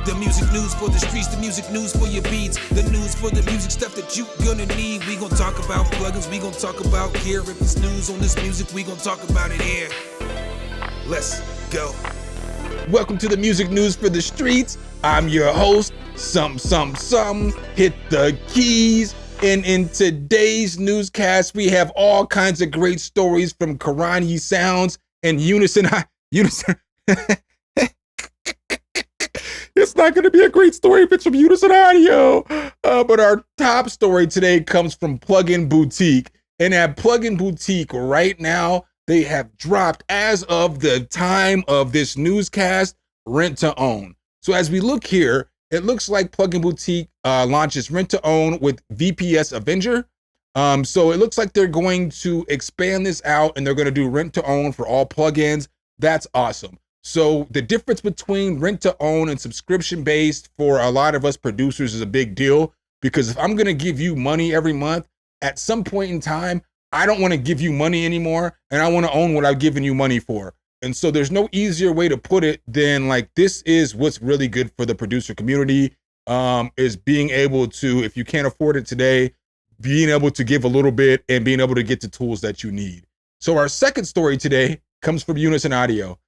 The music news for the streets, the music news for your beats, the news for the music stuff that you gonna need. We gon' talk about plugins, we gon' talk about gear. If it's news on this music, we gon' talk about it here. Let's go. Welcome to the music news for the streets. I'm your host, Hit the keys. And in today's newscast, we have all kinds of great stories from Karani Sounds and Unison. It's not going to be a great story if it's from Unison Audio. But our top story today comes from Plugin Boutique. And at Plugin Boutique right now, they have dropped, as of the time of this newscast, Rent to Own. So as we look here, it looks like Plugin Boutique launches Rent to Own with VPS Avenger. So it looks like they're going to expand this out and they're going to do Rent to Own for all plugins. That's awesome. So the difference between Rent to Own and subscription based for a lot of us producers is a big deal, because if I'm going to give you money every month, at some point in time, I don't want to give you money anymore, and I want to own what I've given you money for. And so there's no easier way to put it than like, this is what's really good for the producer community, is being able to, if you can't afford it today, being able to give a little bit and being able to get the tools that you need. So our second story today comes from Unison Audio.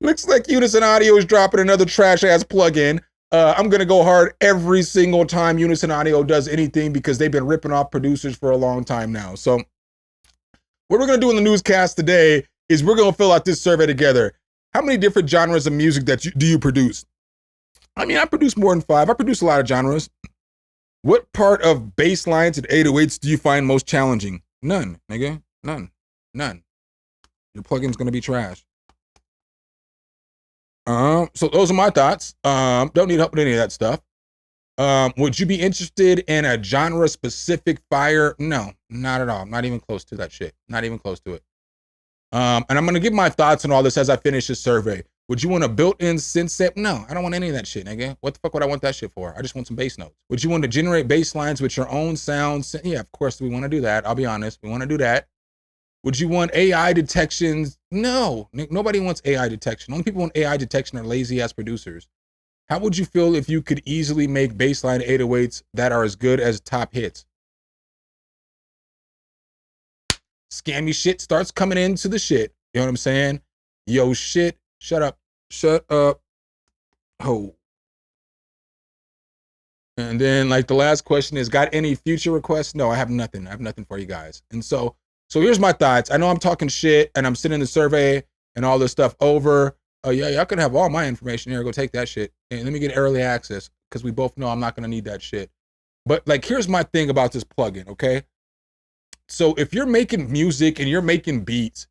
Looks like Unison Audio is dropping another trash ass plugin. I'm gonna go hard every single time Unison Audio does anything, because they've been ripping off producers for a long time now. So what we're gonna do in the newscast today is we're gonna fill out this survey together. How many different genres of music do you produce? I mean, I produce more than 5. I produce a lot of genres. What part of bass lines and 808s do you find most challenging? None, nigga. None. Your plugin's gonna be trash. So those are my thoughts. Don't need help with any of that stuff. Would you be interested in a genre specific fire? No, not at all. Not even close to that shit. Not even close to it. And I'm going to give my thoughts on all this as I finish this survey. Would you want a built-in synth set? No, I don't want any of that shit, nigga. What the fuck would I want that shit for? I just want some bass notes. Would you want to generate bass lines with your own sounds? Yeah, of course we want to do that. I'll be honest. We want to do that. Would you want AI detections? No, nobody wants AI detection. Only people want AI detection are lazy ass producers. How would you feel if you could easily make baseline 808s that are as good as top hits? Scammy shit starts coming into the shit. You know what I'm saying? Yo, shit, shut up. Ho. And then like the last question is, got any future requests? No, I have nothing. I have nothing for you guys. And so here's my thoughts. I know I'm talking shit and I'm sending the survey and all this stuff over. Oh yeah, y'all can have all my information here. Go take that shit. And let me get early access, because we both know I'm not gonna need that shit. But like, here's my thing about this plugin, okay? So if you're making music and you're making beats,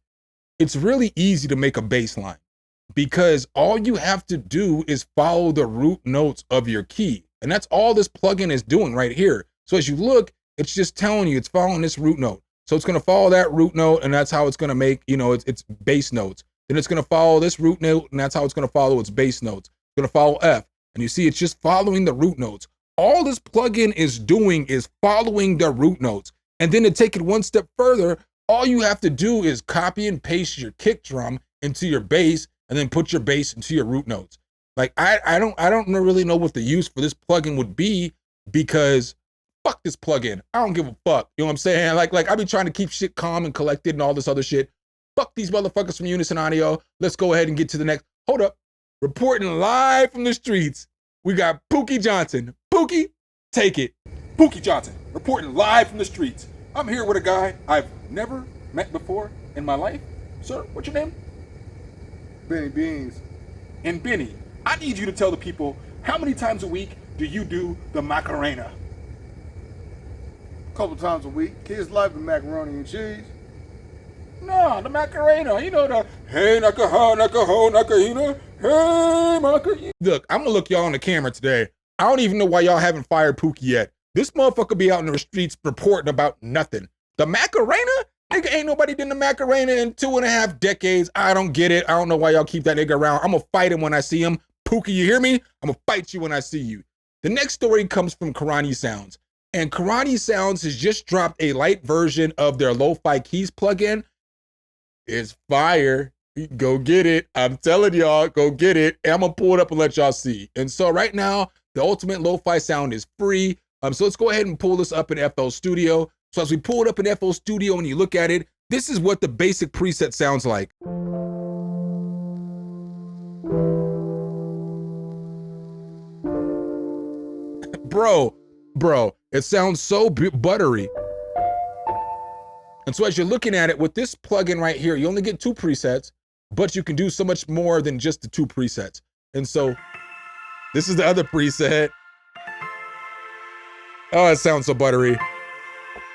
it's really easy to make a bass line, because all you have to do is follow the root notes of your key. And that's all this plugin is doing right here. So as you look, it's just telling you it's following this root note. So it's going to follow that root note, and that's how it's going to make, its bass notes. Then it's going to follow this root note, and that's how it's going to follow its bass notes. It's going to follow F. And you see, it's just following the root notes. All this plugin is doing is following the root notes. And then to take it one step further, all you have to do is copy and paste your kick drum into your bass, and then put your bass into your root notes. Like, I don't really know what the use for this plugin would be, because fuck this plugin. I don't give a fuck. You know what I'm saying? Like I be trying to keep shit calm and collected and all this other shit. Fuck these motherfuckers from Unison Audio. Let's go ahead and get to the next. Hold up. Reporting live from the streets, we got Pookie Johnson. Pookie, take it. Pookie Johnson, reporting live from the streets. I'm here with a guy I've never met before in my life. Sir, what's your name? Benny Beans. And Benny, I need you to tell the people, how many times a week do you do the Macarena? A couple times a week. Kids like the macaroni and cheese. No, the Macarena. You know the hey naka ha naka ho naka hina. Hey Macarena. Look, I'm gonna look y'all on the camera today. I don't even know why y'all haven't fired Pookie yet. This motherfucker be out in the streets reporting about nothing. The Macarena? Nigga, ain't nobody done the Macarena in 2.5 decades. I don't get it. I don't know why y'all keep that nigga around. I'm gonna fight him when I see him. Pookie, you hear me? I'm gonna fight you when I see you. The next story comes from Karani Sounds. And Karani Sounds has just dropped a light version of their Lo-Fi Keys plugin. It's fire. Go get it. I'm telling y'all, go get it. And I'm gonna pull it up and let y'all see. And so right now, the ultimate lo-fi sound is free. So let's go ahead and pull this up in FL Studio. So as we pull it up in FL Studio and you look at it, this is what the basic preset sounds like. Bro, it sounds so buttery. And so as you're looking at it with this plugin right here, you only get 2 presets, but you can do so much more than just the 2 presets. And so this is the other preset. Oh, it sounds so buttery.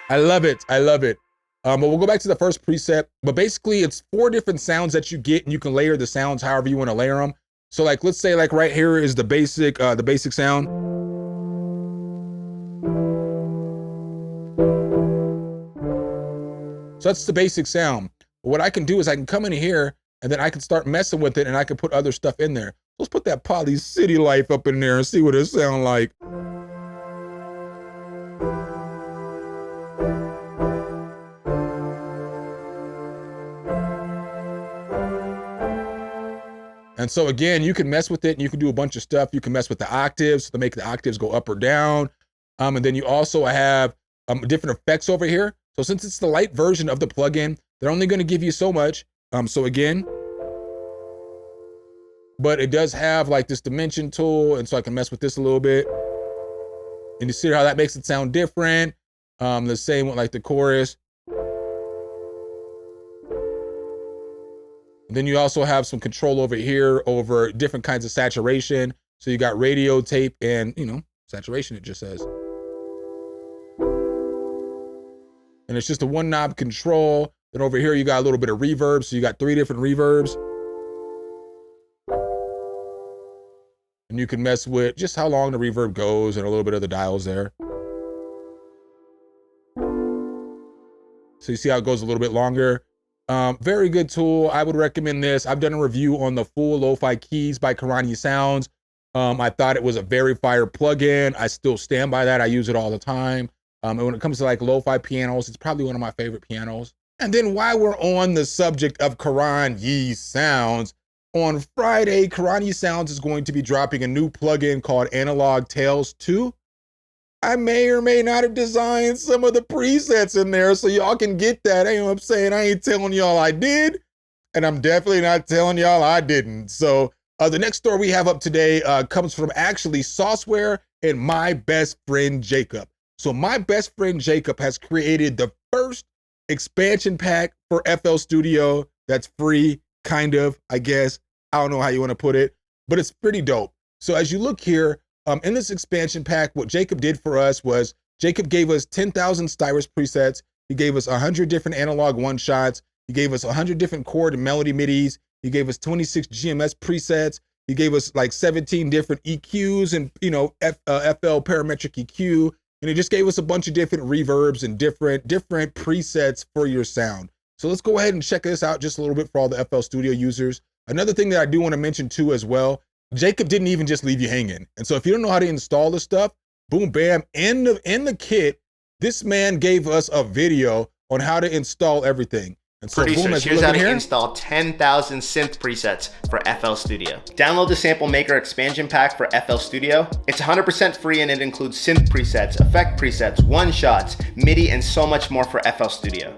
I love it. I love it. But we'll go back to the first preset. But basically, it's 4 different sounds that you get, and you can layer the sounds however you want to layer them. So like, let's say like right here is the basic sound. So that's the basic sound. But what I can do is I can come in here and then I can start messing with it and I can put other stuff in there. Let's put that Poly City Life up in there and see what it sounds like. And so again, you can mess with it and you can do a bunch of stuff. You can mess with the octaves to make the octaves go up or down. And then you also have different effects over here. So since it's the light version of the plugin, they're only going to give you so much. So again, but it does have like this dimension tool. And so I can mess with this a little bit. And you see how that makes it sound different. The same with like the chorus. Then you also have some control over here over different kinds of saturation. So you got radio, tape, and saturation, it just says. And it's just a 1 knob control. Then over here, you got a little bit of reverb. So you got 3 different reverbs. And you can mess with just how long the reverb goes and a little bit of the dials there. So you see how it goes a little bit longer. Very good tool. I would recommend this. I've done a review on the full Lo-Fi keys by Karani Sounds. I thought it was a very fire plugin. I still stand by that. I use it all the time. And when it comes to like lo-fi pianos, it's probably one of my favorite pianos. And then while we're on the subject of Karani Sounds, on Friday, Karani Sounds is going to be dropping a new plugin called Analog Tales 2. I may or may not have designed some of the presets in there so y'all can get that. You know what I'm saying? I ain't telling y'all I did, and I'm definitely not telling y'all I didn't. So the next story we have up today comes from actually Sauceware and my best friend Jacob. So my best friend Jacob has created the first expansion pack for FL Studio that's free, kind of, I guess. I don't know how you want to put it, but it's pretty dope. So as you look here, in this expansion pack, what Jacob did for us was Jacob gave us 10,000 styrus presets. He gave us 100 different analog one-shots. He gave us 100 different chord and melody midis. He gave us 26 GMS presets. He gave us like 17 different EQs and, FL parametric EQ. And he just gave us a bunch of different reverbs and different presets for your sound. So let's go ahead and check this out just a little bit for all the FL Studio users. Another thing that I do want to mention too as well, Jacob didn't even just leave you hanging. And so if you don't know how to install this stuff, boom, bam, in the kit, this man gave us a video on how to install everything. And so Producers, boom, here's how to install 10,000 synth presets for FL Studio. Download the Sample Maker expansion pack for FL Studio. It's 100% free and it includes synth presets, effect presets, one-shots, MIDI, and so much more for FL Studio.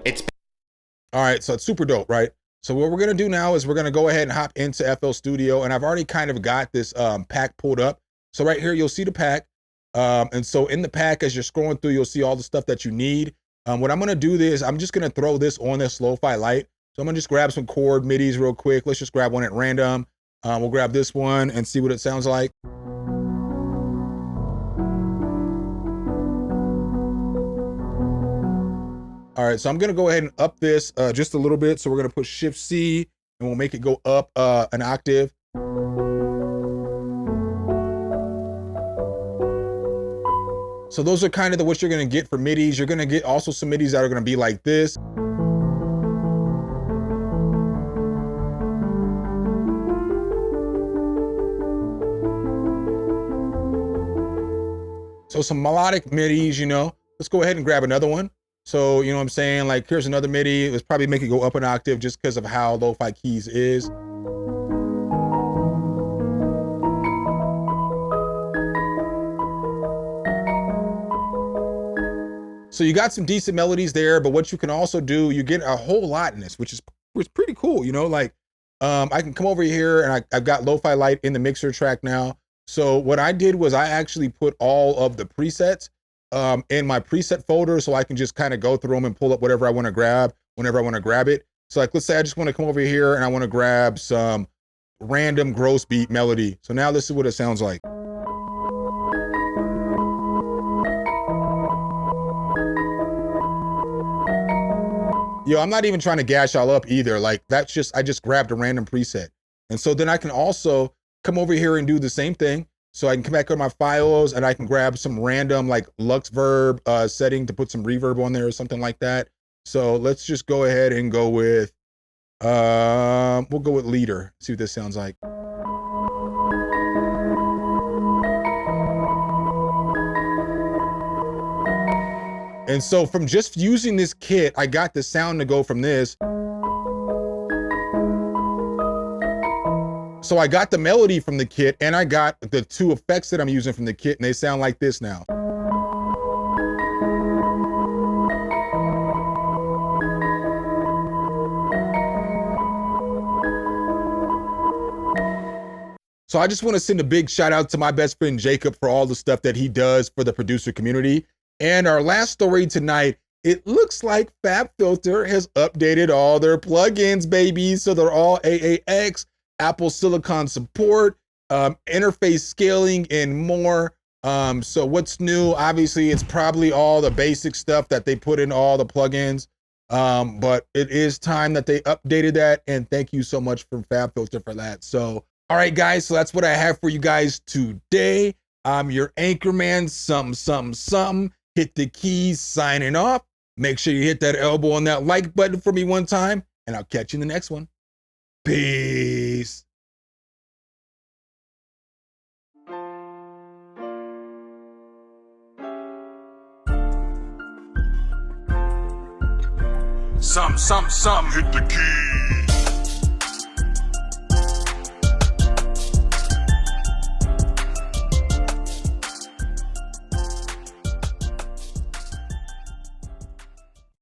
All right, so it's super dope, right? So what we're gonna do now is we're gonna go ahead and hop into FL Studio, and I've already kind of got this pack pulled up. So right here, you'll see the pack. And so in the pack, as you're scrolling through, you'll see all the stuff that you need. What I'm gonna do is I'm just gonna throw this on this lo-fi light. So I'm gonna just grab some chord midis real quick. Let's just grab one at random. We'll grab this one and see what it sounds like. All right, so I'm gonna go ahead and up this just a little bit. So we're gonna push Shift C and we'll make it go up an octave. So those are kind of what you're gonna get for midis. You're gonna get also some midis that are gonna be like this. So some melodic midis, Let's go ahead and grab another one. So, you know what I'm saying? Like, here's another MIDI. Let's probably make it go up an octave just because of how lo-fi keys is. So you got some decent melodies there, but what you can also do, you get a whole lot in this, which is pretty cool. You know, like I can come over here and I've got lo-fi light in the mixer track now. So what I did was I actually put all of the presets in my preset folder, so I can just kind of go through them and pull up whatever I want to grab whenever I want to grab it. So like, let's say I just want to come over here and I want to grab some random gross beat melody. So now this is what it sounds like. Yo, I'm not even trying to gas y'all up either. Like, that's just, I just grabbed a random preset. And so then I can also come over here and do the same thing. So I can come back on my files and I can grab some random like Lux Verb setting to put some reverb on there or something like that. So let's just go ahead and go with, we'll go with leader. See what this sounds like. And so from just using this kit, I got the sound to go from this. So I got the melody from the kit and I got the two effects that I'm using from the kit, and they sound like this now. So I just want to send a big shout out to my best friend Jacob for all the stuff that he does for the producer community. And our last story tonight, it looks like FabFilter has updated all their plugins, baby. So they're all AAX, Apple Silicon support, interface scaling, and more. So what's new? Obviously, it's probably all the basic stuff that they put in all the plugins. But it is time that they updated that. And thank you so much from FabFilter for that. So, all right, guys. So that's what I have for you guys today. I'm your anchorman, something. Hit the keys, signing off. Make sure you hit that elbow on that like button for me one time, and I'll catch you in the next one. Peace. Some, hit the keys.